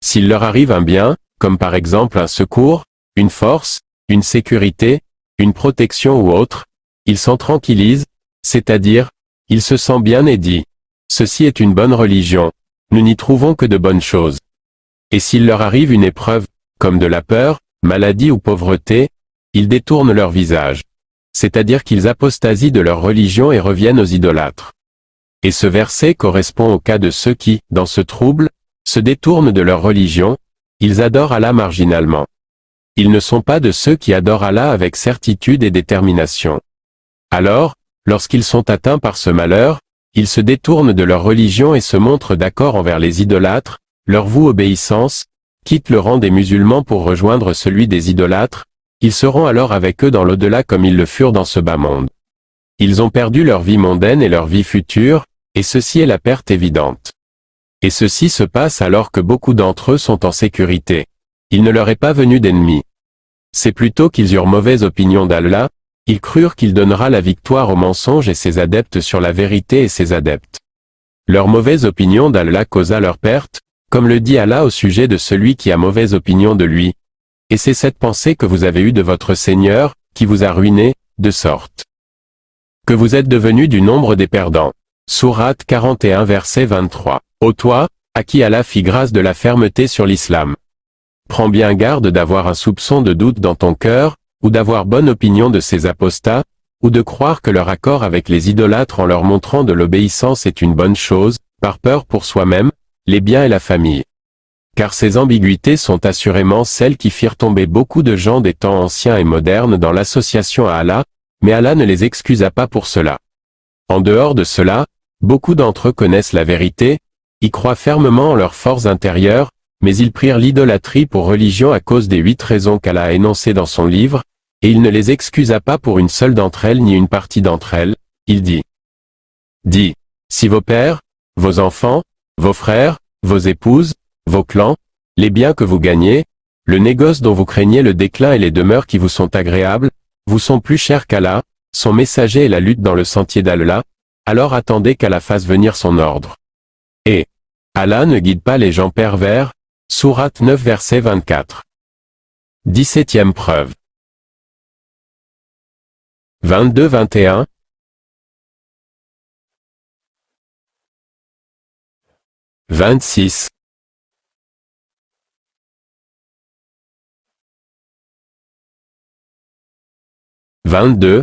S1: S'il leur arrive un bien, comme par exemple un secours, une force, une sécurité, une protection ou autre, ils s'en tranquillisent, c'est-à-dire, ils se sentent bien et dit, ceci est une bonne religion, nous n'y trouvons que de bonnes choses. Et s'il leur arrive une épreuve, comme de la peur, maladie ou pauvreté, ils détournent leur visage. C'est-à-dire qu'ils apostasient de leur religion et reviennent aux idolâtres. Et ce verset correspond au cas de ceux qui, dans ce trouble, se détournent de leur religion, ils adorent Allah marginalement. Ils ne sont pas de ceux qui adorent Allah avec certitude et détermination. Alors, lorsqu'ils sont atteints par ce malheur, ils se détournent de leur religion et se montrent d'accord envers les idolâtres, leur vouent obéissance, quittent le rang des musulmans pour rejoindre celui des idolâtres, ils seront alors avec eux dans l'au-delà comme ils le furent dans ce bas monde. Ils ont perdu leur vie mondaine et leur vie future, et ceci est la perte évidente. Et ceci se passe alors que beaucoup d'entre eux sont en sécurité. Il ne leur est pas venu d'ennemis. C'est plutôt qu'ils eurent mauvaise opinion d'Allah, ils crurent qu'il donnera la victoire au mensonge et ses adeptes sur la vérité et ses adeptes. Leur mauvaise opinion d'Allah causa leur perte, comme le dit Allah au sujet de celui qui a mauvaise opinion de lui. Et c'est cette pensée que vous avez eue de votre Seigneur, qui vous a ruiné, de sorte que vous êtes devenus du nombre des perdants. Sourate 41 verset 23. Ô toi, à qui Allah fit grâce de la fermeté sur l'islam. Prends bien garde d'avoir un soupçon de doute dans ton cœur, ou d'avoir bonne opinion de ces apostats, ou de croire que leur accord avec les idolâtres en leur montrant de l'obéissance est une bonne chose, par peur pour soi-même, les biens et la famille. Car ces ambiguïtés sont assurément celles qui firent tomber beaucoup de gens des temps anciens et modernes dans l'association à Allah, mais Allah ne les excusa pas pour cela. En dehors de cela, beaucoup d'entre eux connaissent la vérité, y croient fermement en leurs forces intérieures, mais ils prirent l'idolâtrie pour religion à cause des 8 raisons qu'Allah a énoncées dans son livre, et il ne les excusa pas pour une seule d'entre elles ni une partie d'entre elles, il dit. Dis, si vos pères, vos enfants, vos frères, vos épouses, vos clans, les biens que vous gagnez, le négoce dont vous craignez le déclin et les demeures qui vous sont agréables, vous sont plus chers qu'Allah, son messager et la lutte dans le sentier d'Allah, alors attendez qu'Allah fasse venir son ordre. Et Allah ne guide pas les gens pervers, sourate 9 verset 24. 17e preuve. 22-21. 26. 22.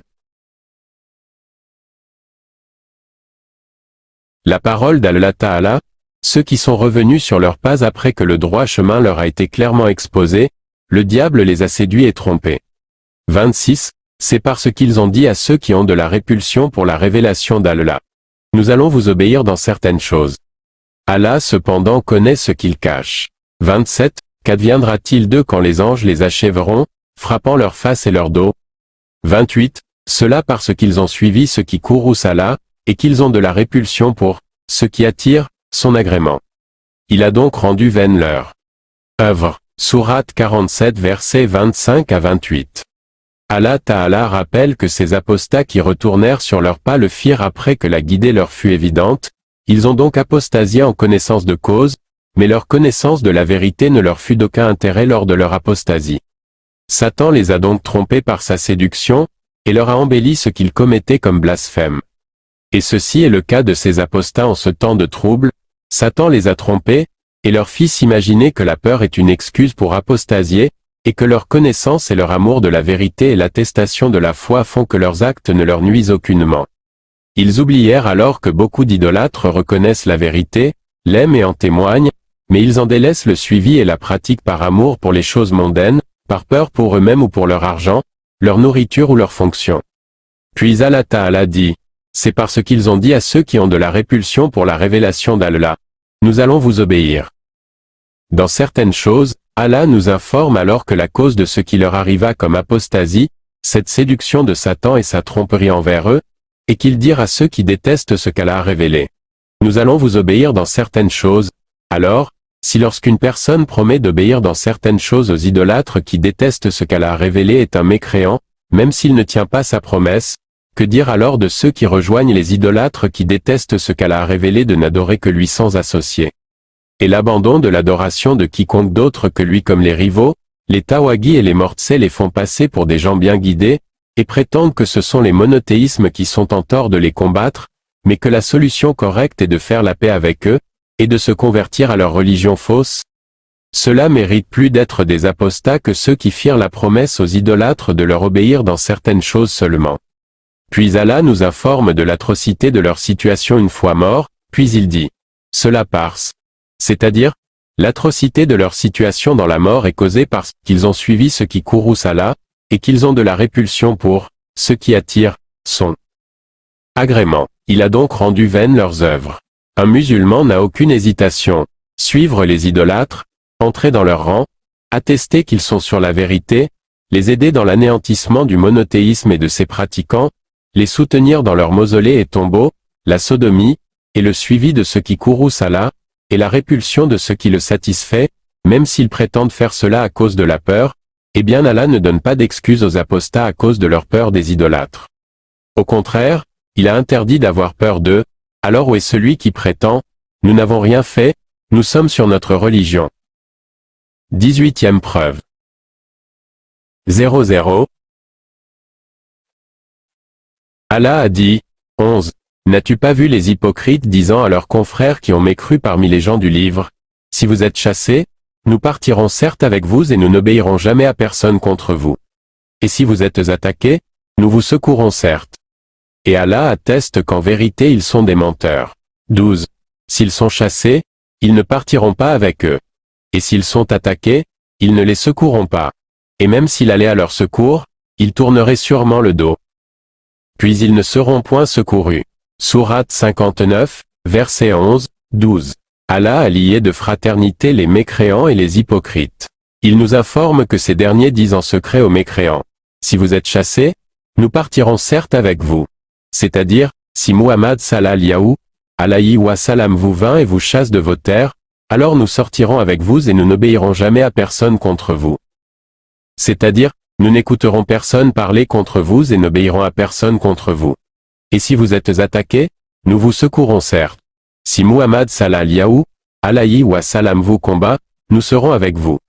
S1: La parole d'Allah Ta'ala, ceux qui sont revenus sur leurs pas après que le droit chemin leur a été clairement exposé, le diable les a séduits et trompés. 26. C'est parce qu'ils ont dit à ceux qui ont de la répulsion pour la révélation d'Allah. Nous allons vous obéir dans certaines choses. Allah cependant connaît ce qu'ils cachent. 27. Qu'adviendra-t-il d'eux quand les anges les achèveront, frappant leur face et leur dos? 28. Cela parce qu'ils ont suivi ce qui courrouce Allah, et qu'ils ont de la répulsion pour ce qui attire son agrément. Il a donc rendu vaine leur œuvre. Sourate 47 versets 25 à 28. Allah Ta'ala rappelle que ces apostats qui retournèrent sur leurs pas le firent après que la guidée leur fut évidente, ils ont donc apostasié en connaissance de cause, mais leur connaissance de la vérité ne leur fut d'aucun intérêt lors de leur apostasie. Satan les a donc trompés par sa séduction, et leur a embelli ce qu'ils commettaient comme blasphème. Et ceci est le cas de ces apostats en ce temps de trouble, Satan les a trompés, et leur fit s'imaginer que la peur est une excuse pour apostasier, et que leur connaissance et leur amour de la vérité et l'attestation de la foi font que leurs actes ne leur nuisent aucunement. Ils oublièrent alors que beaucoup d'idolâtres reconnaissent la vérité, l'aiment et en témoignent, mais ils en délaissent le suivi et la pratique par amour pour les choses mondaines, par peur pour eux-mêmes ou pour leur argent, leur nourriture ou leur fonction. Puis Allah Ta'ala dit, c'est parce qu'ils ont dit à ceux qui ont de la répulsion pour la révélation d'Allah, nous allons vous obéir. Dans certaines choses, Allah nous informe alors que la cause de ce qui leur arriva comme apostasie, cette séduction de Satan et sa tromperie envers eux, et qu'ils dirent à ceux qui détestent ce qu'Allah a révélé. Nous allons vous obéir dans certaines choses. Alors, si lorsqu'une personne promet d'obéir dans certaines choses aux idolâtres qui détestent ce qu'Allah a révélé est un mécréant, même s'il ne tient pas sa promesse, que dire alors de ceux qui rejoignent les idolâtres qui détestent ce qu'Allah a révélé de n'adorer que lui sans associé? Et l'abandon de l'adoration de quiconque d'autre que lui comme les rivaux, les tawagis et les mortsais les font passer pour des gens bien guidés, et prétendent que ce sont les monothéismes qui sont en tort de les combattre, mais que la solution correcte est de faire la paix avec eux, et de se convertir à leur religion fausse. Cela mérite plus d'être des apostats que ceux qui firent la promesse aux idolâtres de leur obéir dans certaines choses seulement. Puis Allah nous informe de l'atrocité de leur situation une fois morts, puis il dit, cela parce, c'est-à-dire, l'atrocité de leur situation dans la mort est causée parce qu'ils ont suivi ce qui courrouce Allah, et qu'ils ont de la répulsion pour ce qui attire son agrément. Il a donc rendu vaines leurs œuvres. Un musulman n'a aucune hésitation, suivre les idolâtres, entrer dans leur rang, attester qu'ils sont sur la vérité, les aider dans l'anéantissement du monothéisme et de ses pratiquants, les soutenir dans leurs mausolées et tombeaux, la sodomie, et le suivi de ce qui courrouce Allah, et la répulsion de ce qui le satisfait, même s'ils prétendent faire cela à cause de la peur, eh bien Allah ne donne pas d'excuses aux apostats à cause de leur peur des idolâtres. Au contraire, il a interdit d'avoir peur d'eux. Alors où est celui qui prétend, nous n'avons rien fait, nous sommes sur notre religion. 18e preuve. 00. Allah a dit, 11. N'as-tu pas vu les hypocrites disant à leurs confrères qui ont mécru parmi les gens du livre, si vous êtes chassés, nous partirons certes avec vous et nous n'obéirons jamais à personne contre vous. Et si vous êtes attaqués, nous vous secourrons certes. Et Allah atteste qu'en vérité ils sont des menteurs. 12. S'ils sont chassés, ils ne partiront pas avec eux. Et s'ils sont attaqués, ils ne les secourront pas. Et même s'il allait à leur secours, ils tourneraient sûrement le dos. Puis ils ne seront point secourus. Sourate 59, versets 11, 12. Allah a lié de fraternité les mécréants et les hypocrites. Il nous informe que ces derniers disent en secret aux mécréants, si vous êtes chassés, nous partirons certes avec vous. C'est-à-dire, si Muhammad sallallahu alayhi wa sallam vous vint et vous chasse de vos terres, alors nous sortirons avec vous et nous n'obéirons jamais à personne contre vous. C'est-à-dire, nous n'écouterons personne parler contre vous et n'obéirons à personne contre vous. Et si vous êtes attaqués, nous vous secourrons certes. Si Muhammad sallallahu alayhi wa sallam vous combat, nous serons avec vous.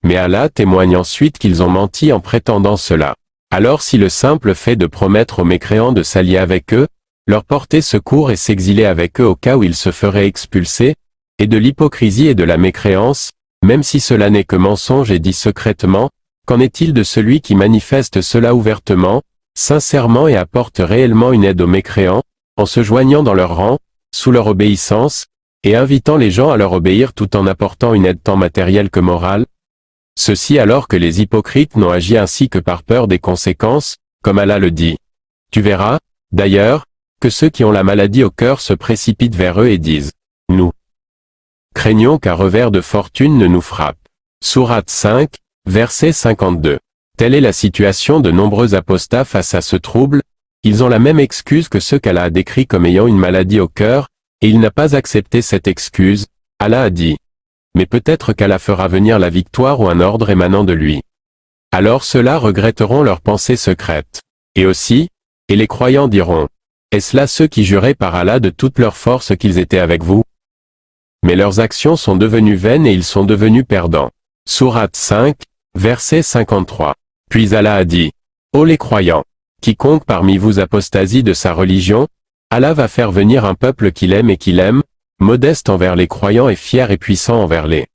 S1: Mais Allah témoigne ensuite qu'ils ont menti en prétendant cela. Alors si le simple fait de promettre aux mécréants de s'allier avec eux, leur porter secours et s'exiler avec eux au cas où ils se feraient expulser, et de l'hypocrisie et de la mécréance, même si cela n'est que mensonge et dit secrètement, qu'en est-il de celui qui manifeste cela ouvertement, sincèrement et apporte réellement une aide aux mécréants, en se joignant dans leur rang, sous leur obéissance, et invitant les gens à leur obéir tout en apportant une aide tant matérielle que morale? Ceci alors que les hypocrites n'ont agi ainsi que par peur des conséquences, comme Allah le dit. Tu verras, d'ailleurs, que ceux qui ont la maladie au cœur se précipitent vers eux et disent, nous craignons qu'un revers de fortune ne nous frappe. Sourate 5, verset 52. Telle est la situation de nombreux apostats face à ce trouble, ils ont la même excuse que ceux qu'Allah a décrits comme ayant une maladie au cœur, et il n'a pas accepté cette excuse. Allah a dit. Mais peut-être qu'Allah fera venir la victoire ou un ordre émanant de lui. Alors ceux-là regretteront leurs pensées secrètes. Et aussi, et les croyants diront, est-ce là ceux qui juraient par Allah de toute leur force qu'ils étaient avec vous? Mais leurs actions sont devenues vaines et ils sont devenus perdants. Sourate 5, verset 53. Puis Allah a dit, ô les croyants, quiconque parmi vous apostasie de sa religion, Allah va faire venir un peuple qu'il aime et qu'il aime, modeste envers les croyants et fier et puissant envers les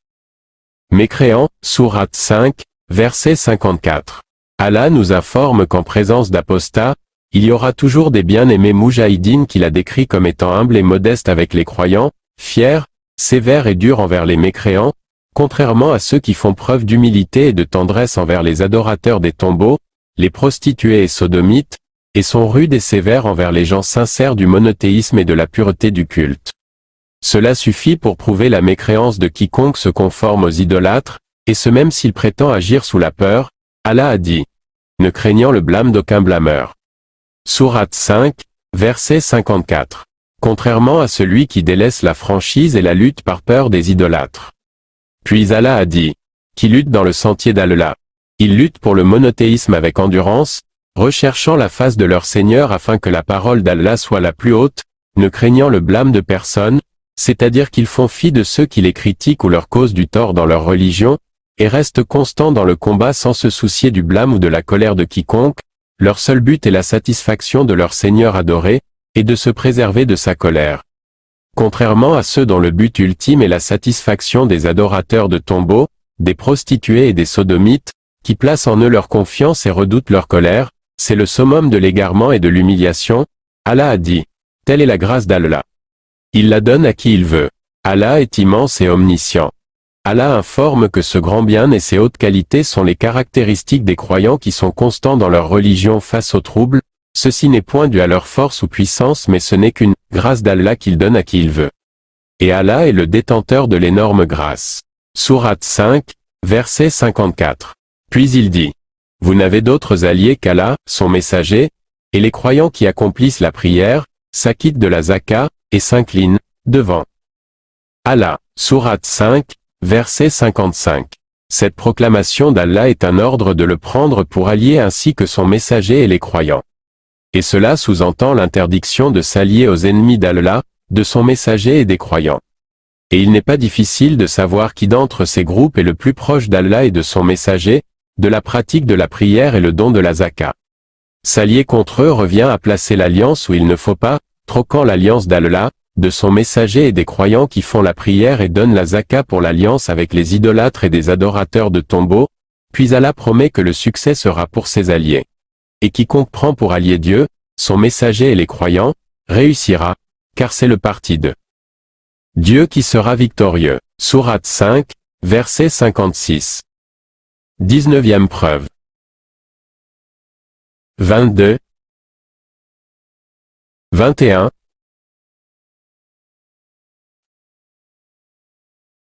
S1: mécréants. Sourate 5, verset 54. Allah nous informe qu'en présence d'apostats, il y aura toujours des bien-aimés moujahidines qu'il a décrits comme étant humbles et modestes avec les croyants, fiers, sévères et durs envers les mécréants, contrairement à ceux qui font preuve d'humilité et de tendresse envers les adorateurs des tombeaux, les prostituées et sodomites, et sont rudes et sévères envers les gens sincères du monothéisme et de la pureté du culte. Cela suffit pour prouver la mécréance de quiconque se conforme aux idolâtres, et ce même s'il prétend agir sous la peur. Allah a dit, ne craignant le blâme d'aucun blâmeur. Sourate 5, verset 54. Contrairement à celui qui délaisse la franchise et la lutte par peur des idolâtres. Puis Allah a dit, qui lutte dans le sentier d'Allah. Ils luttent pour le monothéisme avec endurance, recherchant la face de leur Seigneur afin que la parole d'Allah soit la plus haute, ne craignant le blâme de personne, c'est-à-dire qu'ils font fi de ceux qui les critiquent ou leur causent du tort dans leur religion, et restent constants dans le combat sans se soucier du blâme ou de la colère de quiconque, leur seul but est la satisfaction de leur Seigneur adoré, et de se préserver de sa colère. Contrairement à ceux dont le but ultime est la satisfaction des adorateurs de tombeaux, des prostituées et des sodomites, qui placent en eux leur confiance et redoutent leur colère, c'est le summum de l'égarement et de l'humiliation. Allah a dit, telle est la grâce d'Allah. Il la donne à qui il veut. Allah est immense et omniscient. Allah informe que ce grand bien et ses hautes qualités sont les caractéristiques des croyants qui sont constants dans leur religion face aux troubles. Ceci n'est point dû à leur force ou puissance mais ce n'est qu'une grâce d'Allah qu'il donne à qui il veut. Et Allah est le détenteur de l'énorme grâce. Sourate 5, verset 54. Puis il dit, vous n'avez d'autres alliés qu'Allah, son messager, et les croyants qui accomplissent la prière, s'acquittent de la zaka, et s'inclinent devant Allah. Sourate 5, verset 55. Cette proclamation d'Allah est un ordre de le prendre pour allier ainsi que son messager et les croyants. Et cela sous-entend l'interdiction de s'allier aux ennemis d'Allah, de son messager et des croyants. Et il n'est pas difficile de savoir qui d'entre ces groupes est le plus proche d'Allah et de son messager, de la pratique de la prière et le don de la zaka. S'allier contre eux revient à placer l'alliance où il ne faut pas, troquant l'alliance d'Allah, de son messager et des croyants qui font la prière et donnent la zaka pour l'alliance avec les idolâtres et des adorateurs de tombeaux, puis Allah promet que le succès sera pour ses alliés. Et quiconque prend pour allié Dieu, son messager et les croyants, réussira, car c'est le parti de Dieu qui sera victorieux. Sourate 5, verset 56. 19e preuve. 22. 21.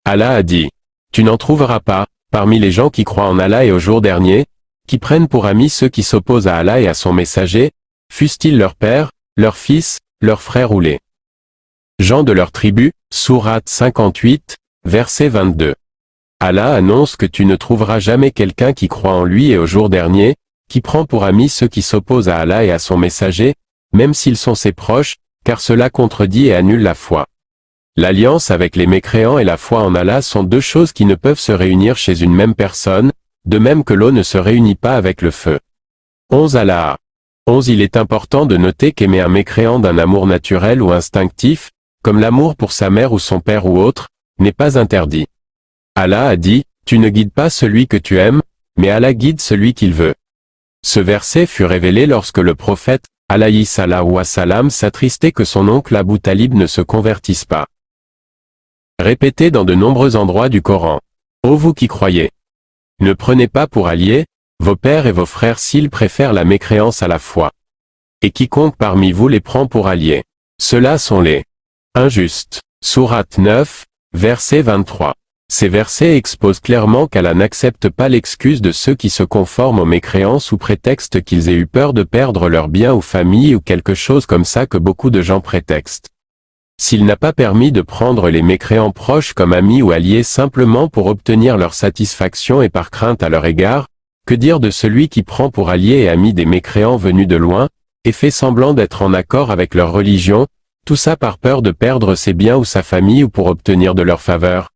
S1: Allah a dit, tu n'en trouveras pas, parmi les gens qui croient en Allah et au jour dernier, qui prennent pour amis ceux qui s'opposent à Allah et à son messager, fussent-ils leur père, leur fils, leurs frères ou les gens de leur tribu. Sourate 58, verset 22. Allah annonce que tu ne trouveras jamais quelqu'un qui croit en lui et au jour dernier, qui prend pour amis ceux qui s'opposent à Allah et à son messager, même s'ils sont ses proches, car cela contredit et annule la foi. L'alliance avec les mécréants et la foi en Allah sont deux choses qui ne peuvent se réunir chez une même personne, de même que l'eau ne se réunit pas avec le feu. 11 Allah. 11 Il est important de noter qu'aimer un mécréant d'un amour naturel ou instinctif, comme l'amour pour sa mère ou son père ou autre, n'est pas interdit. Allah a dit, tu ne guides pas celui que tu aimes, mais Allah guide celui qu'il veut. Ce verset fut révélé lorsque le prophète, alayhi sallahu wa salam, s'attristait que son oncle Abu Talib ne se convertisse pas. Répété dans de nombreux endroits du Coran. Ô vous qui croyez! Ne prenez pas pour alliés vos pères et vos frères s'ils préfèrent la mécréance à la foi. Et quiconque parmi vous les prend pour alliés. Ceux-là sont les injustes. Sourate 9, verset 23. Ces versets exposent clairement qu'Allah n'accepte pas l'excuse de ceux qui se conforment aux mécréants sous prétexte qu'ils aient eu peur de perdre leurs biens ou famille ou quelque chose comme ça que beaucoup de gens prétextent. S'il n'a pas permis de prendre les mécréants proches comme amis ou alliés simplement pour obtenir leur satisfaction et par crainte à leur égard, que dire de celui qui prend pour allié et ami des mécréants venus de loin, et fait semblant d'être en accord avec leur religion, tout ça par peur de perdre ses biens ou sa famille ou pour obtenir de leur faveur?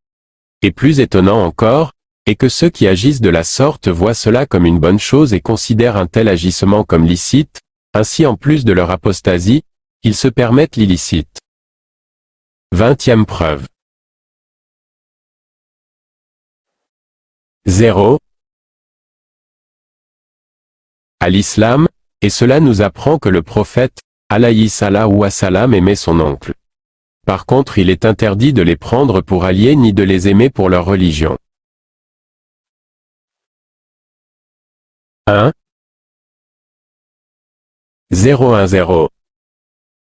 S1: Et plus étonnant encore, est que ceux qui agissent de la sorte voient cela comme une bonne chose et considèrent un tel agissement comme licite, ainsi en plus de leur apostasie, ils se permettent l'illicite. 20e preuve. 0. À l'islam, et cela nous apprend que le prophète, alayhi sallahu wa salam, aimait son oncle. Par contre, il est interdit de les prendre pour alliés ni de les aimer pour leur religion. 1. 010.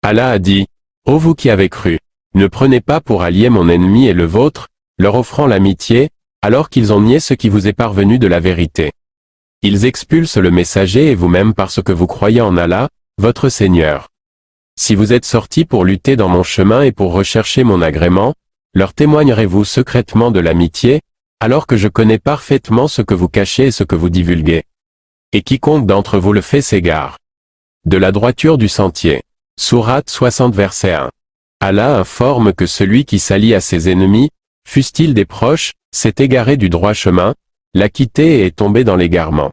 S1: Allah a dit, ô vous qui avez cru, ne prenez pas pour allié mon ennemi et le vôtre, leur offrant l'amitié, alors qu'ils ont nié ce qui vous est parvenu de la vérité. Ils expulsent le messager et vous-même parce que vous croyez en Allah, votre Seigneur. Si vous êtes sortis pour lutter dans mon chemin et pour rechercher mon agrément, leur témoignerez-vous secrètement de l'amitié, alors que je connais parfaitement ce que vous cachez et ce que vous divulguez. Et quiconque d'entre vous le fait s'égare de la droiture du sentier. Sourate 60 verset 1. Allah informe que celui qui s'allie à ses ennemis, fussent-ils des proches, s'est égaré du droit chemin, l'a quitté et est tombé dans l'égarement.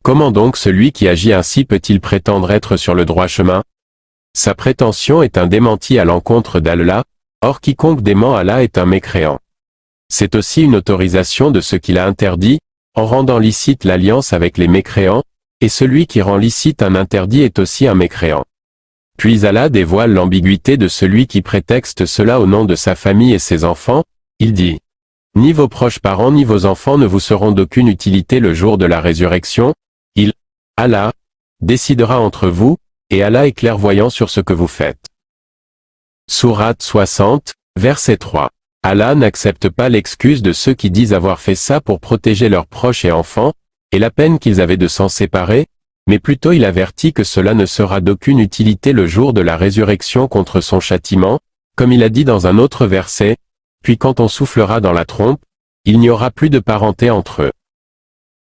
S1: Comment donc celui qui agit ainsi peut-il prétendre être sur le droit chemin? Sa prétention est un démenti à l'encontre d'Allah, or quiconque dément Allah est un mécréant. C'est aussi une autorisation de ce qu'il a interdit, en rendant licite l'alliance avec les mécréants, et celui qui rend licite un interdit est aussi un mécréant. Puis Allah dévoile l'ambiguïté de celui qui prétexte cela au nom de sa famille et ses enfants, il dit, « Ni vos proches parents ni vos enfants ne vous seront d'aucune utilité le jour de la résurrection, Allah, décidera entre vous, et Allah est clairvoyant sur ce que vous faites. » Sourate 60, verset 3. Allah n'accepte pas l'excuse de ceux qui disent avoir fait ça pour protéger leurs proches et enfants, et la peine qu'ils avaient de s'en séparer, mais plutôt il avertit que cela ne sera d'aucune utilité le jour de la résurrection contre son châtiment, comme il a dit dans un autre verset, « Puis quand on soufflera dans la trompe, il n'y aura plus de parenté entre eux. »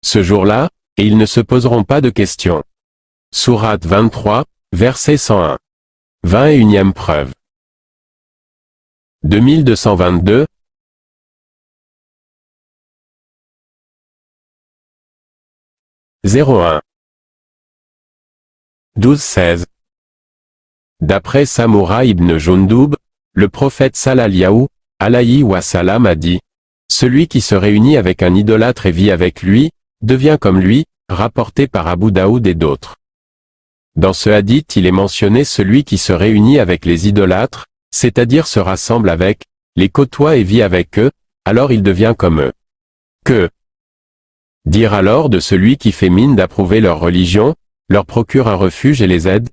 S1: Ce jour-là, et ils ne se poseront pas de questions. Sourate 23, verset 101. 21e preuve. 2222. 01. 12-16. D'après Samura ibn Jundub, le prophète sallallahu alayhi wa sallam a dit, « Celui qui se réunit avec un idolâtre et vit avec lui, devient comme lui », rapporté par Abu Daoud et d'autres. Dans ce hadith il est mentionné celui qui se réunit avec les idolâtres, c'est-à-dire se rassemble avec, les côtoie et vit avec eux, alors il devient comme eux. Que dire alors de celui qui fait mine d'approuver leur religion, leur procure un refuge et les aide?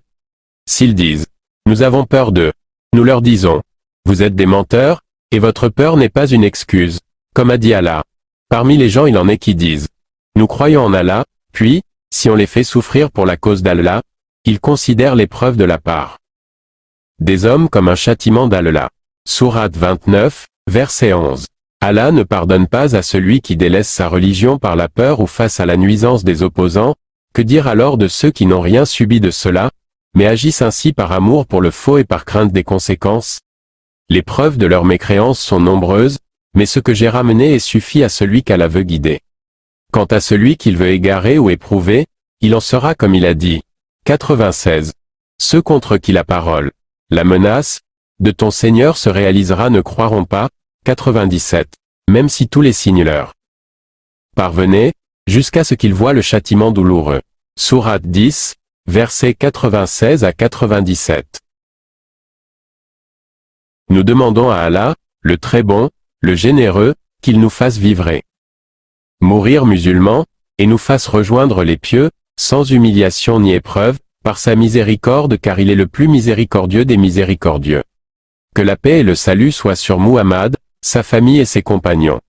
S1: S'ils disent, nous avons peur d'eux, nous leur disons, vous êtes des menteurs, et votre peur n'est pas une excuse, comme a dit Allah. Parmi les gens il en est qui disent, nous croyons en Allah, puis, si on les fait souffrir pour la cause d'Allah, ils considèrent l'épreuve de la part des hommes comme un châtiment d'Allah. Sourate 29, verset 11. Allah ne pardonne pas à celui qui délaisse sa religion par la peur ou face à la nuisance des opposants, que dire alors de ceux qui n'ont rien subi de cela, mais agissent ainsi par amour pour le faux et par crainte des conséquences? Les preuves de leur mécréance sont nombreuses, mais ce que j'ai ramené est suffit à celui qu'Allah veut guider. Quant à celui qu'il veut égarer ou éprouver, il en sera comme il a dit. 96. Ceux contre qui la parole, la menace, de ton Seigneur se réalisera ne croiront pas. 97. Même si tous les signes leur parvenaient, jusqu'à ce qu'ils voient le châtiment douloureux. Sourate 10, versets 96 à 97. Nous demandons à Allah, le très bon, le généreux, qu'il nous fasse vivre et mourir musulmans, et nous fasse rejoindre les pieux, sans humiliation ni épreuve, par sa miséricorde car il est le plus miséricordieux des miséricordieux. Que la paix et le salut soient sur Muhammad, sa famille et ses compagnons.